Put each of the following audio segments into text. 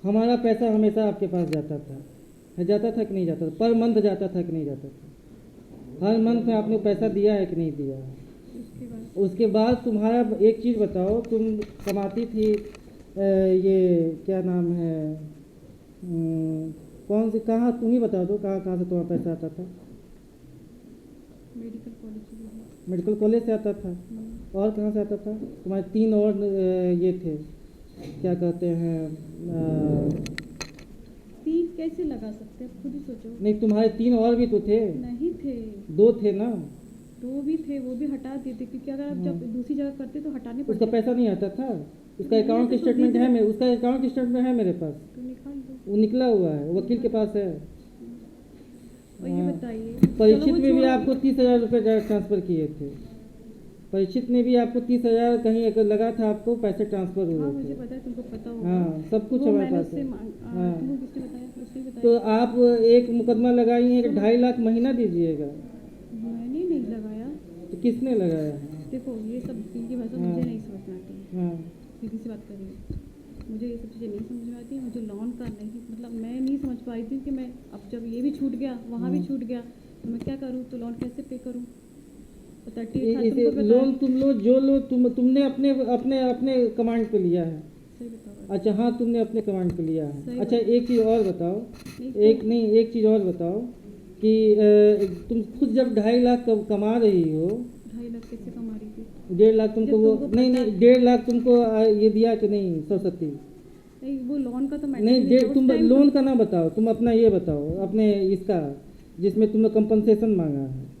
हमारा पैसा हमेशा आपके पास जाता था, जाता था कि नहीं जाता था? पर मंथ जाता था कि नहीं जाता था? हर मंथ में आपने पैसा दिया है कि नहीं दिया है? उसके बाद तुम्हारा एक चीज़ बताओ, तुम कमाती थी ये क्या नाम है, कौन सी, कहाँ, तुम ही बता दो कहाँ कहाँ से तुम्हारा पैसा आता था? मेडिकल कॉलेज से आता था। और कहाँ से आता था? तुम्हारे 3 और ये थे, क्या कहते हैं, 3 कैसे लगा सकते हैं, खुद ही सोचो। नहीं, तुम्हारे 3 और भी तो थे। नहीं थे, 2 थे ना? 2 भी थे, वो भी हटा देते, क्योंकि अगर आप जब दूसरी जगह करते तो हटाने पड़ते। उसका पैसा नहीं आता था? उसका अकाउंट स्टेटमेंट है मेरे, उसका अकाउंट स्टेटमेंट है मेरे पास, तो निकाल दो। वो निकला हुआ है, वकील के पास है। और ये बताइए, परीक्षित में भी आपको 30,000 रुपये ट्रांसफ़र किए थे। परीक्षित ने भी आपको 30,000 कहीं अगर लगा था, आपको पैसे ट्रांसफ़र हुए थे। मुझे पता है, तुमको पता होगा। हाँ, सब कुछ हमारे पास है। हाँ, तुमको किसने बताया? उसने बताया। तो आप एक मुकदमा लगाई है कि 2.5 लाख महीना दीजिएगा? मैंने नहीं लगाया। तो किसने लगाया है? देखो, ये सब की भाषा मुझे नहीं समझ में आती। हाँ, सीधी सी बात करिए, मुझे ये सब चीज़ें नहीं समझ में आती। मुझे लोन का नहीं, मतलब मैं नहीं समझ पाई थी कि मैं अब जब ये भी छूट गया, वहाँ भी छूट गया, तो मैं क्या करूँ? तो लोन कैसे पे करूँ? लोन तुम लो, जो लो तुमने अपने अपने अपने कमांड पे लिया है। सही बताओ। अच्छा, हाँ, तुमने अपने कमांड पे लिया है। अच्छा, एक चीज़ और बताओ, एक चीज़ और बताओ कि तुम खुद जब 2.5 लाख कमा रही हो, 2.5 लाख कैसे कमा रही थी? 1.5 लाख तुमको वो नहीं, 1.5 लाख तुमको ये दिया कि नहीं सरस्वती? नहीं, वो लोन का तो मैं नहीं, तुम लोन का ना बताओ, तुम अपना ये बताओ, अपने इसका जिसमें तुमने कंपनसेशन मांगा है।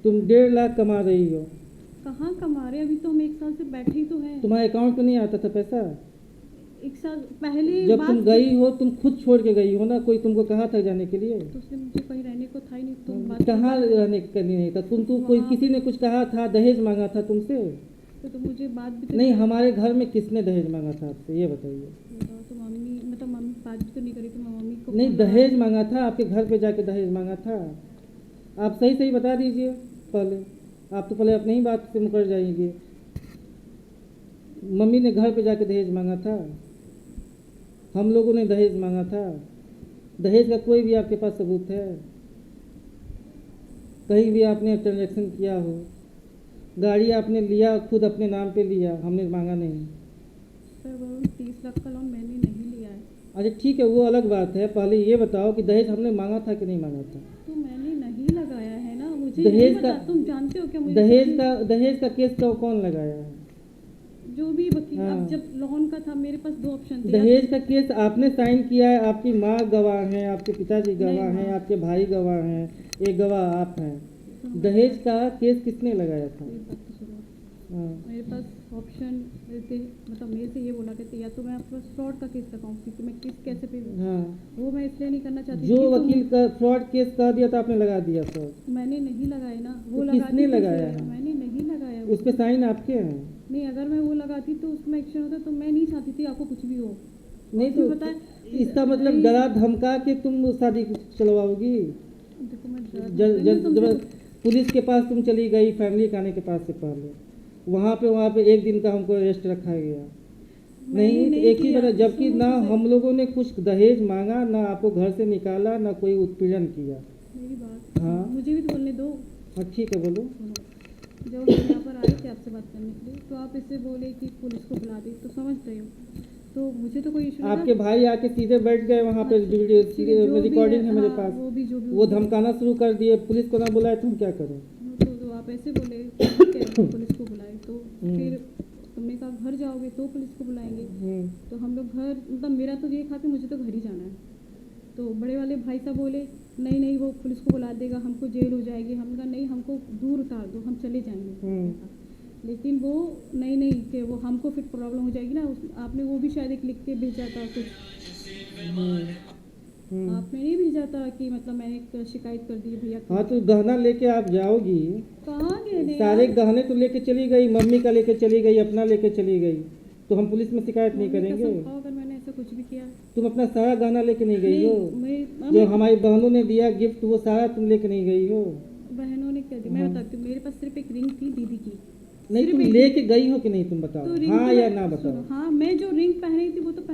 तुम 1.5 लाख कमा रही हो। कहाँ कमा रहे? अभी तो हम 1 साल से बैठे ही तो हैं। तुम्हारे अकाउंट में नहीं आता था पैसा? 1 साल पहले जब तुम गई हो, तुम खुद छोड़ के गई हो ना, कोई तुमको कहा था जाने के लिए? तो उसने मुझे कहीं रहने को था ही नहीं। तुम बात कहाँ रहने का नहीं था? तुमको कोई किसी ने कुछ कहा था, दहेज मांगा था तुमसे? तो मुझे बात भी नहीं, हमारे घर में किसने दहेज मांगा था आपसे, ये बताइए। तो मम्मी, मतलब मम्मी बात भी तो नहीं करी, तो मैं मम्मी को नहीं, दहेज मांगा था आपके घर पे जाके, दहेज मांगा था? आप सही सही बता दीजिए पहले। आप तो पहले अपनी ही बात से मुकर जाएंगे। मम्मी ने घर पे जाके दहेज मांगा था? हम लोगों ने दहेज मांगा था? दहेज का कोई भी आपके पास सबूत है? कहीं भी आपने ट्रांजैक्शन किया हो? गाड़ी आपने लिया, खुद अपने नाम पे लिया, हमने मांगा नहीं। सर, वो 30 लाख का लोन मैंने नहीं लिया है। अच्छा, ठीक है, वो अलग बात है। पहले ये बताओ कि दहेज हमने मांगा था कि नहीं मांगा था? तो मैंने नहीं लगाया है ना, मुझे दहेज नहीं का, पता। तुम जानते हो क्या मुझे? दहेज का केस कौन लगाया है? जो भी वकील। हाँ। अब जब लोन का था, मेरे पास 2 ऑप्शन थे। दहेज का केस आपने साइन किया है, आपकी माँ गवाह हैं, आपके पिताजी गवाह हैं, आपके भाई गवाह हैं, एक गवाह आप हैं। दहेज का केस किसने लगाया था? हाँ। मेरे पास ऑप्शन थे, मतलब मेरे से ये बोला करते, या तो मैं आपके पास फ्रॉड का केस लगाऊं, क्योंकि मैं किस कैसे पे। हाँ, वो मैं इसलिए नहीं करना चाहती। जो वकील का फ्रॉड केस कर दिया था, आपने लगा दिया फ्रॉड? मैंने नहीं लगाया ना, वो तो किसने लगाया है? मैंने नहीं लगाया। उस पे साइन आपके हैं? नहीं, अगर मैं वो लगाती तो उसमें एक्शन होता, तो मैं नहीं चाहती थी आपको कुछ भी हो। नहीं, तो पता है, इसका मतलब डरा धमका के तुम शादी चलवाओगी? देखो मैं जब पुलिस के पास तुम चली गई, फैमिली खाने के पास से पहले, वहाँ पे एक दिन का हमको अरेस्ट रखा गया। नहीं, एक ही बात, जबकि ना हम लोगों ने कुछ दहेज मांगा, ना आपको घर से निकाला, ना कोई उत्पीड़न किया। मेरी बात, हाँ, मुझे भी तो बोलने दो। हाँ, ठीक है, बोलो। जब हम यहाँ पर आए थे आपसे बात करने के लिए, तो आप इससे बोले कि पुलिस को बुला दी, तो समझ रहे हो, तो मुझे तो कोई इशू नहीं। आपके भाई आके सीधे बैठ गए वहाँ पे, रिकॉर्डिंग है मेरे पास। वो धमकाना शुरू कर दिए, पुलिस को ना बुलाए तो हम क्या करें? तो आप ऐसे बोले ठीक है, पुलिस को बुलाए, तो फिर तुमने कहा घर जाओगे तो पुलिस को बुलाएंगे। तो हम लोग घर, मतलब मेरा तो ये था कि मुझे तो घर ही जाना है। तो बड़े वाले भाई साहब बोले नहीं नहीं, वो पुलिस को बुला देगा, हमको जेल हो जाएगी। हमने कहा नहीं, हमको दूर उतार दो, हम चले जाएंगे। लेकिन वो नहीं कि वो हमको फिर प्रॉब्लम हो जाएगी ना। आपने वो भी शायद एक लिख के भेजा था कुछ, आपने नहीं भेजा था कि मतलब मैंने एक शिकायत कर दी भैया। हाँ, तो गहना लेके आप जाओगी? कहाँ गए? सारे गहने तो लेके चली गई, मम्मी का लेके चली गई, अपना लेके चली गई, तो हम पुलिस में शिकायत नहीं करेंगे? अगर मैंने ऐसा कुछ भी किया। तुम अपना सारा गहना लेके नहीं गई हो? जो हमारी बहनों ने दिया गिफ्ट, वो सारा तुम लेके नहीं गई हो? बहनों ने क्या दिया? मैं बताती हूँ, मेरे पास सिर्फ एक रिंग थी दीदी की। नहीं, तुम लेके गई हो कि नहीं, तुम बताओ। हाँ या ना बताओ। हाँ, मैं जो रिंग पहनी थी वो तो पहन